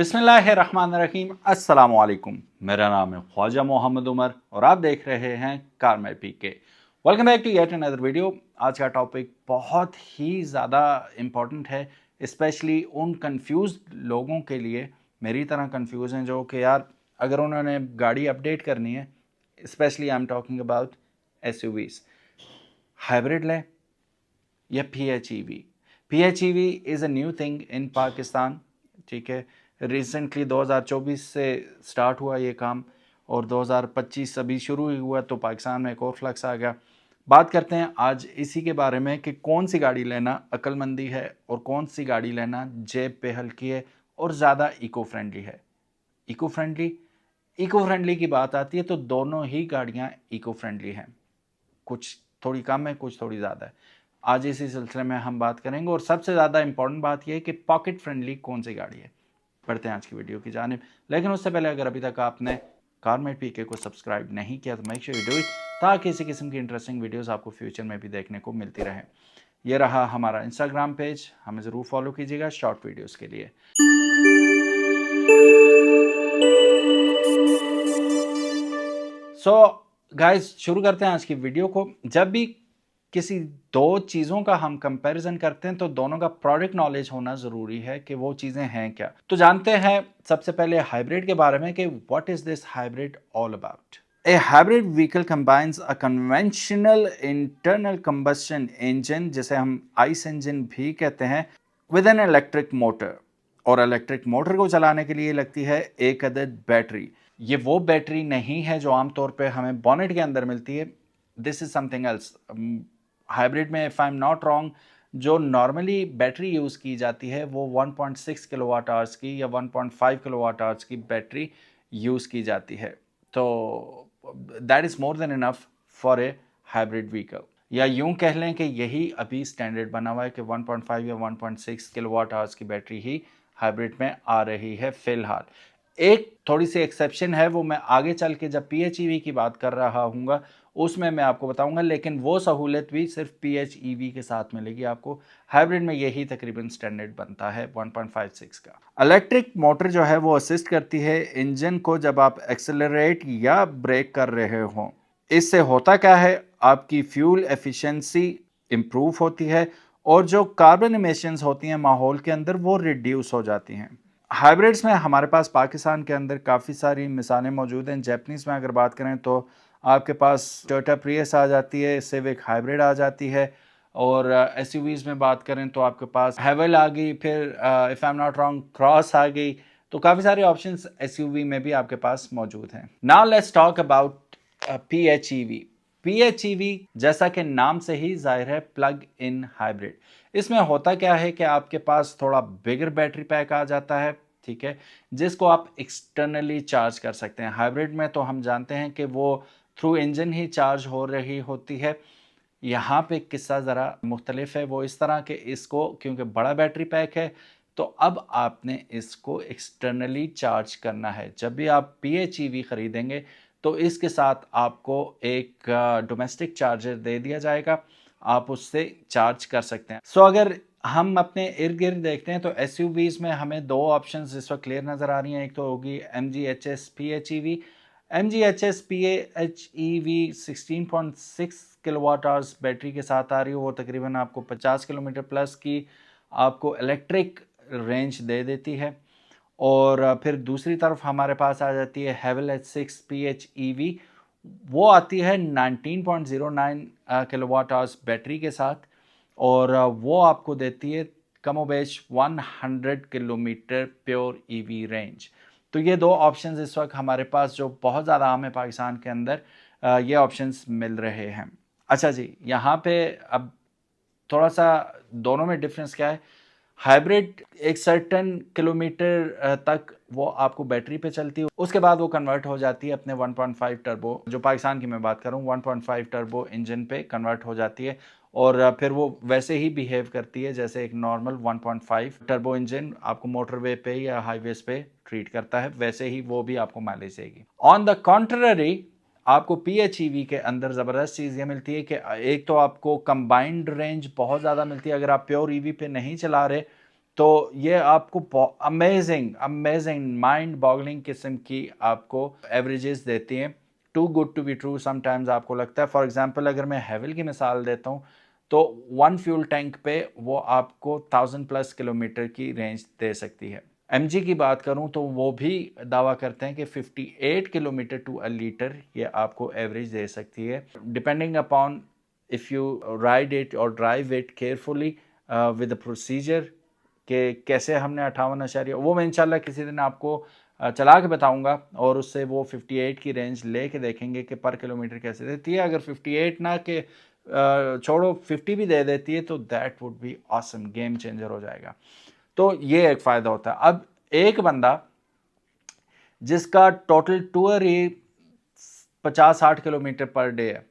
बिस्मिल्लाहिर्रहमानिर्रहीम अस्सलाम वालेकुम। मेरा नाम है ख्वाजा मोहम्मद उमर और आप देख रहे हैं कार में PK. Welcome back to yet another video. आज का टॉपिक बहुत ही ज़्यादा इम्पॉर्टेंट है, स्पेशली उन कंफ्यूज लोगों के लिए, मेरी तरह कंफ्यूज हैं, जो कि यार अगर उन्होंने गाड़ी अपडेट करनी है, specially I am talking about SUVs, hybrid लें या PHEV। PHEV is a new thing in Pakistan, ठीक है। रिसेंटली 2024 से स्टार्ट हुआ ये काम और 2025 अभी शुरू ही हुआ, तो पाकिस्तान में एक और फ्लक्स आ गया। बात करते हैं आज इसी के बारे में कि कौन सी गाड़ी लेना अक्लमंदी है और कौन सी गाड़ी लेना जेब पे हल्की है और ज़्यादा इको फ्रेंडली है। इको फ्रेंडली की बात आती है तो दोनों ही गाड़ियाँ इको फ्रेंडली हैं, कुछ थोड़ी कम है, कुछ थोड़ी ज़्यादा है। आज इसी सिलसिले में हम बात करेंगे और सबसे ज़्यादा इंपॉर्टेंट बात यह है कि पॉकेट फ्रेंडली कौन सी गाड़ी है। बढ़ते हैं आज की वीडियो की जानिब, लेकिन उससे पहले अगर अभी तक आपने कारमेट पीके को सब्सक्राइब नहीं किया तो make sure you do it, ताकि इसी किस्म की इंटरेस्टिंग वीडियोस आपको फ्यूचर में भी देखने को मिलती रहे। ये रहा हमारा इंस्टाग्राम पेज, हमें ज़रूर फॉलो कीजिएगा शॉर्ट वीडियोस के लिए। गाइस, शुरू करते हैं आज की वीडियो को। जब भी किसी दो चीज़ों का हम कंपैरिजन करते हैं तो दोनों का प्रोडक्ट नॉलेज होना ज़रूरी है कि वो चीज़ें हैं क्या। तो जानते हैं सबसे पहले हाइब्रिड के बारे में कि what is this hybrid all about. A hybrid vehicle combines a conventional internal combustion engine, जिसे हम ICE engine भी कहते हैं, with an electric motor। और इलेक्ट्रिक मोटर को चलाने के लिए लगती है एक अदद बैटरी। ये वो बैटरी नहीं है जो आमतौर पे हमें बॉनेट के अंदर मिलती है, this is something else. Hybrid में if I am not wrong, जो नॉर्मली बैटरी यूज़ की जाती है वो 1.6 किलोवाट आवर्स की या 1.5 किलोवाट आवर्स की बैटरी यूज़ की जाती है। तो that is more than enough for a hybrid vehicle, या यूं कह लें कि यही अभी स्टैंडर्ड बना हुआ है कि 1.5 या 1.6 किलोवाट आवर्स की बैटरी ही हाइब्रिड में आ रही है फिलहाल। एक थोड़ी सी एक्सेप्शन है, वो मैं आगे चल के जब PHEV की बात कर रहा हूँगा उसमें मैं आपको बताऊंगा, लेकिन वो सहूलत भी सिर्फ PHEV के साथ मिलेगी आपको। हाइब्रिड में यही तकरीबन स्टैंडर्ड बनता है 1.56 का। इलेक्ट्रिक मोटर जो है वो असिस्ट करती है इंजन को जब आप एक्सेलरेट या ब्रेक कर रहे हो। इससे होता क्या है, आपकी फ्यूल एफिशिएंसी इंप्रूव होती है और जो कार्बन इमिशंस होती हैं माहौल के अंदर वो रिड्यूस हो जाती हैं। हाइब्रिड्स में हमारे पास पाकिस्तान के अंदर काफ़ी सारी मिसालें मौजूद हैं। जैपनीज़ में अगर बात करें तो आपके पास टोयोटा प्रियस आ जाती है, सिविक हाइब्रिड आ जाती है, और एसयूवीज़ में बात करें तो आपके पास हैवल आ गई, फिर if I am not wrong cross आ गई। तो काफ़ी सारे ऑप्शंस एसयूवी में भी आपके पास मौजूद हैं। Now let's talk about PHEV। PHEV जैसा कि नाम से ही जाहिर है प्लग इन हाइब्रिड। इसमें होता क्या है कि आपके पास थोड़ा बिगर बैटरी पैक आ जाता है, ठीक है, जिसको आप एक्सटर्नली चार्ज कर सकते हैं। हाइब्रिड में तो हम जानते हैं कि वो थ्रू इंजन ही चार्ज हो रही होती है। यहाँ पे किस्सा ज़रा मुख्तलिफ है, वो इस तरह के इसको क्योंकि बड़ा बैटरी पैक है तो अब आपने इसको एक्सटर्नली चार्ज करना है। जब भी आप PHEV ख़रीदेंगे तो इसके साथ आपको एक डोमेस्टिक चार्जर दे दिया जाएगा, आप उससे चार्ज कर सकते हैं। सो अगर हम अपने इर्द गिर्द देखते हैं तो एसयूवीज़ में हमें दो ऑप्शंस इस वक्त क्लियर नज़र आ रही हैं। एक तो होगी MGHS PHEV। MGHS PHEV 16.6 kilowatt hours battery के साथ आ रही है, वो तकरीबन आपको 50 किलोमीटर प्लस की आपको इलेक्ट्रिक रेंज दे देती है। और फिर दूसरी तरफ हमारे पास आ जाती है हैवेल H6 PHEV, वो आती है 19.09 किलोवाट आवर्स बैटरी के साथ, और वो आपको देती है कमोबेश 100 किलोमीटर प्योर EV रेंज। तो ये दो ऑप्शंस इस वक्त हमारे पास जो बहुत ज़्यादा आम है पाकिस्तान के अंदर, ये ऑप्शंस मिल रहे हैं। अच्छा जी, यहाँ पे अब थोड़ा सा दोनों में डिफरेंस क्या है। हाइब्रिड एक सर्टेन किलोमीटर तक वो आपको बैटरी पे चलती है, उसके बाद वो कन्वर्ट हो जाती है अपने 1.5 टर्बो, जो पाकिस्तान की मैं बात कर रहा हूँ, 1.5 टर्बो इंजन पे कन्वर्ट हो जाती है, और फिर वो वैसे ही बिहेव करती है जैसे एक नॉर्मल 1.5 टर्बो इंजन आपको मोटरवे पे या हाईवेज पे ट्रीट करता है, वैसे ही वो भी आपको माइलेज देगी। ऑन द कॉन्ट्ररी आपको PHEV के अंदर ज़बरदस्त चीज़ ये मिलती है कि एक तो आपको कंबाइंड रेंज बहुत ज़्यादा मिलती है। अगर आप प्योर EV पे नहीं चला रहे तो ये आपको अमेजिंग अमेजिंग माइंड बॉगलिंग किस्म की आपको एवरेजेस देती हैं। Too good to be true sometimes आपको लगता है। फॉर एग्जांपल अगर मैं हैवल की मिसाल देता हूँ तो 1 फ्यूल टैंक पे वो आपको 1000+ किलोमीटर की रेंज दे सकती है। एमजी की बात करूं तो वो भी दावा करते हैं कि 58 किलोमीटर टू अ लीटर ये आपको एवरेज दे सकती है, depending upon if you ride it और drive it carefully with the procedure कि कैसे हमने 58 वो मैं इंशाल्लाह किसी दिन आपको चला के बताऊंगा और उससे वो 58 की रेंज ले के देखेंगे कि पर किलोमीटर कैसे देती है। अगर 58 ना के छोड़ो 50 भी दे देती है तो that would be awesome, game changer हो जाएगा। तो ये एक फ़ायदा होता है। अब एक बंदा जिसका टोटल टूर ही 50-60 किलोमीटर पर डे है,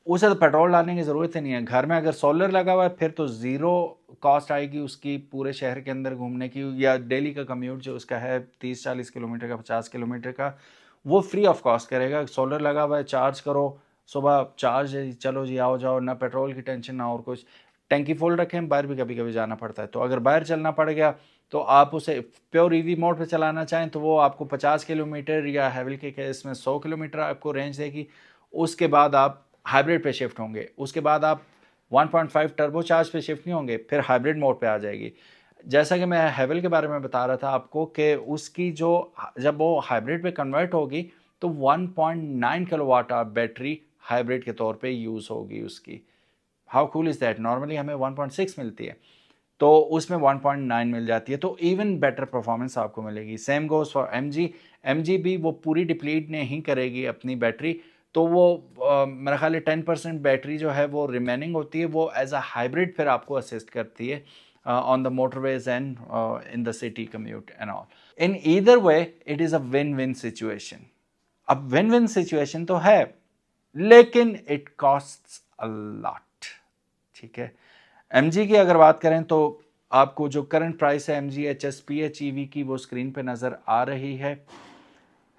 उसे तो पेट्रोल डालने की ज़रूरत ही नहीं है। घर में अगर सोलर लगा हुआ है फिर तो ज़ीरो कॉस्ट आएगी उसकी पूरे शहर के अंदर घूमने की, या डेली का कम्यूट जो उसका है 30-40 किलोमीटर का, 50 किलोमीटर का, वो फ्री ऑफ कॉस्ट करेगा। सोलर लगा हुआ है, चार्ज करो, सुबह चार्ज है, चलो जी आओ जाओ, ना पेट्रोल की टेंशन ना और कुछ। टैंकी फुल रखें, बाहर भी कभी कभी जाना पड़ता है, तो अगर बाहर चलना पड़ गया तो आप उसे प्योर ईवी मोड पे चलाना चाहें तो वो आपको 50 किलोमीटर या हैवल के केस में 100 किलोमीटर आपको रेंज देगी। उसके बाद आप हाइब्रिड पे शिफ्ट होंगे, उसके बाद आप 1.5 टर्बो चार्ज पे शिफ्ट नहीं होंगे, फिर हाइब्रिड मोड पे आ जाएगी। जैसा कि मैं हैवल के बारे में बता रहा था आपको कि उसकी जो जब वो हाइब्रिड पे कन्वर्ट होगी तो 1.9 किलोवाट आवर बैटरी हाइब्रिड के तौर पे यूज़ होगी उसकी। How cool is that. Normally हमें 1.6 मिलती है तो उसमें 1.9 मिल जाती है, तो इवन बेटर परफॉर्मेंस आपको मिलेगी। Same goes for MG. MG भी वो पूरी डिप्लीट नहीं करेगी अपनी बैटरी, तो वो मेरा ख्याल है 10% बैटरी जो है वो रिमेनिंग होती है, वो एज अ हाइब्रिड फिर आपको असिस्ट करती है on the motorways and in the city commute and all. In either way it is a win win situation. अब विन विन सिचुएशन तो है लेकिन इट कॉस्ट्स अ लॉट, ठीक है। एमजी की अगर बात करें तो आपको जो करंट प्राइस है एमजी एचएस PHEV की वो स्क्रीन पे नज़र आ रही है।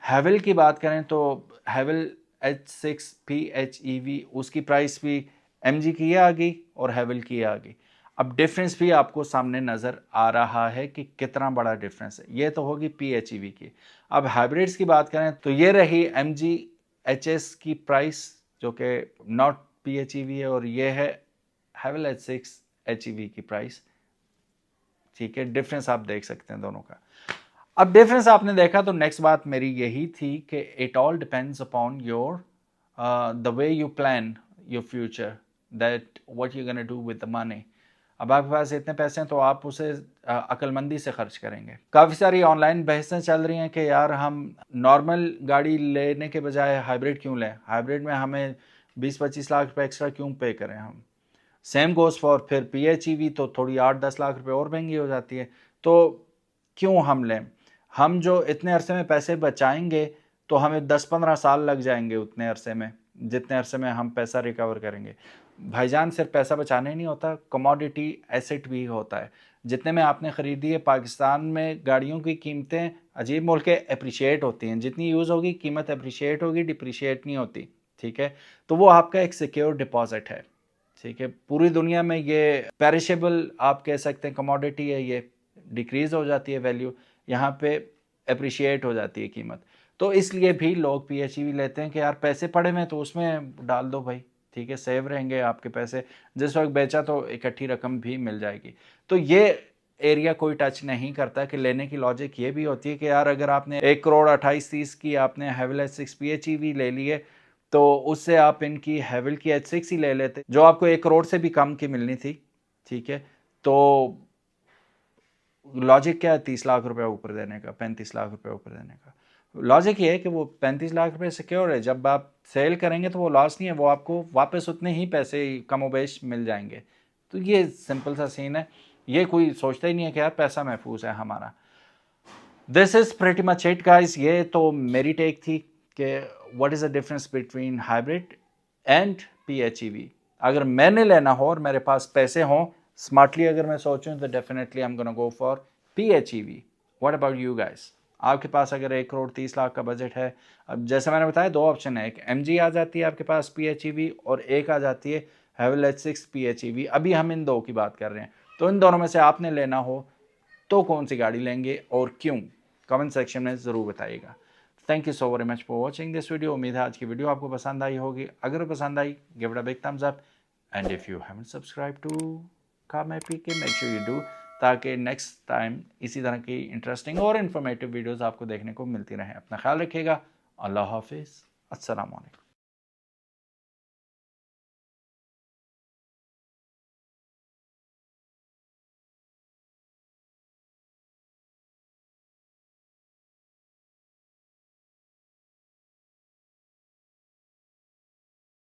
हैवल की बात करें तो हैवल H6 PHEV उसकी प्राइस भी एमजी की आ गई और हैवल की आ गई। अब डिफरेंस भी आपको सामने नज़र आ रहा है कि कितना बड़ा डिफरेंस है। ये तो होगी PHEV की। अब हाइब्रिड्स की बात करें तो ये रही एमजी एचएस की प्राइस जो कि नॉट PHEV है, और ये है हैवल H6 HEV की प्राइस, ठीक है। डिफरेंस आप देख सकते हैं दोनों का। अब डिफरेंस आपने देखा तो नेक्स्ट बात मेरी यही थी कि it all depends upon your the way you plan your future, that what you gonna do with the money. अब आपके पास इतने पैसे हैं तो आप उसे अक्लमंदी से खर्च करेंगे। काफ़ी सारी ऑनलाइन बहसें चल रही हैं कि यार हम नॉर्मल गाड़ी लेने के बजाय हाइब्रिड क्यों लें, हाइब्रिड में हमें 20-25 लाख रुपए एक्स्ट्रा क्यों पे करें हम। सेम गोज़ फॉर फिर PHEV तो थोड़ी 8-10 लाख रुपए और महंगी हो जाती है, तो क्यों हम लें। हम जो इतने अरसे में पैसे बचाएंगे तो हमें 10-15 साल लग जाएंगे उतने अरसे में, जितने अरसे में हम पैसा रिकवर करेंगे। भाईजान सिर्फ पैसा बचाने नहीं होता, कमोडिटी एसेट भी होता है। जितने में आपने ख़रीदी है, पाकिस्तान में गाड़ियों की कीमतें अजीब मोल के अप्रिशिएट होती हैं, जितनी यूज़ होगी कीमत अप्रिशिएट होगी, डिप्रिशिएट नहीं होती, ठीक है। तो वो आपका एक सिक्योर डिपॉजिट है, ठीक है। पूरी दुनिया में ये पेरिशेबल आप कह सकते हैं कमोडिटी है, ये डिक्रीज़ हो जाती है वैल्यू, यहाँ पे अप्रिशिएट हो जाती है कीमत। तो इसलिए भी लोग PHEV लेते हैं कि यार पैसे पड़े हुए तो उसमें डाल दो भाई, ठीक है, सेव रहेंगे आपके पैसे, जिस वक्त बेचा तो इकट्ठी रकम भी मिल जाएगी। तो ये एरिया कोई टच नहीं करता कि लेने की लॉजिक ये भी होती है कि यार अगर आपने 1,28,30 की आपने हैवल H6 PHEV ले लिए तो उससे आप इनकी हैवल की H6 ही ले लेते जो आपको 1 करोड़ से भी कम की मिलनी थी, ठीक है। तो लॉजिक क्या है 30 लाख रुपए ऊपर देने का, 35 लाख रुपए ऊपर देने का। लॉजिक ये है कि वो 35 लाख रुपए सिक्योर है, जब आप सेल करेंगे तो वो लॉस नहीं है, वो आपको वापस उतने ही पैसे कमोबेश मिल जाएंगे। तो ये सिंपल सा सीन है, ये कोई सोचता ही नहीं है कि यार पैसा महफूज है हमारा। This is pretty much it guys. ये तो मेरी टेक थी कि what is the difference between hybrid and PHEV। अगर मैंने लेना हो और मेरे पास पैसे हों, स्मार्टली अगर मैं सोचूं तो definitely I am gonna go for PHEV। What about you guys. आपके पास अगर 1,30,00,000 का बजट है, अब जैसे मैंने बताया 2 ऑप्शन है, एक MG आ जाती है आपके पास PHEV और एक आ जाती है हैवल H6 PHEV। अभी हम इन दो की बात कर रहे हैं। तो इन दोनों में से आपने लेना हो तो कौन सी गाड़ी लेंगे और क्यों, कमेंट सेक्शन में ज़रूर बताइएगा। Thank you so very much for watching this video. उम्मीद है आज की वीडियो आपको पसंद आई होगी। अगर पसंद आई, give it a big thumbs up, and if you haven't subscribe to car में PK, make sure you do, ताकि नेक्स्ट टाइम इसी तरह की इंटरेस्टिंग और इन्फॉर्मेटिव वीडियोज़ आपको देखने को मिलती रहें। अपना ख्याल रखिएगा। अल्लाह हाफिज़। अस्सलाम वालेकुम।